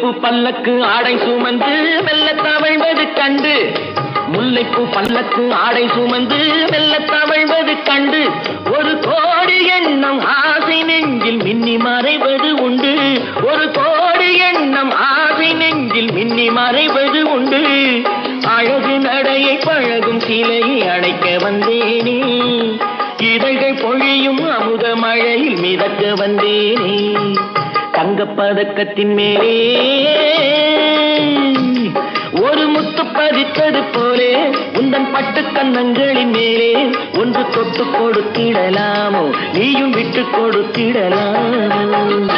முல்லைப்பூ பல்லக்கு ஆடை சுமந்து மெல்ல தவழ்வது கண்டு, முல்லைப்பூ பல்லக்கு ஆடை சுமந்து மெல்ல தவழ்வது கண்டு, ஒரு கோடி எண்ணம் ஆசை நெஞ்சில் மின்னி மறைவது உண்டு, ஒரு கோடி எண்ணம் ஆசை நெஞ்சில் மின்னி மறைவது உண்டு. அழகு நடையை பழகும் சிலையை அழைக்க வந்தேனே, இதழ்கள் பொழியும் அமுத மழையில் மிதக்க வந்தேனே. தங்கப்பதக்கத்தின் மேலே ஒரு முத்து பதித்தது போலே உந்தன் பட்டு கன்னங்களின் மேலே ஒன்று தொட்டு கொடுத்திடலாமோ, நீயும் விட்டு கொடுத்திடலாமோ.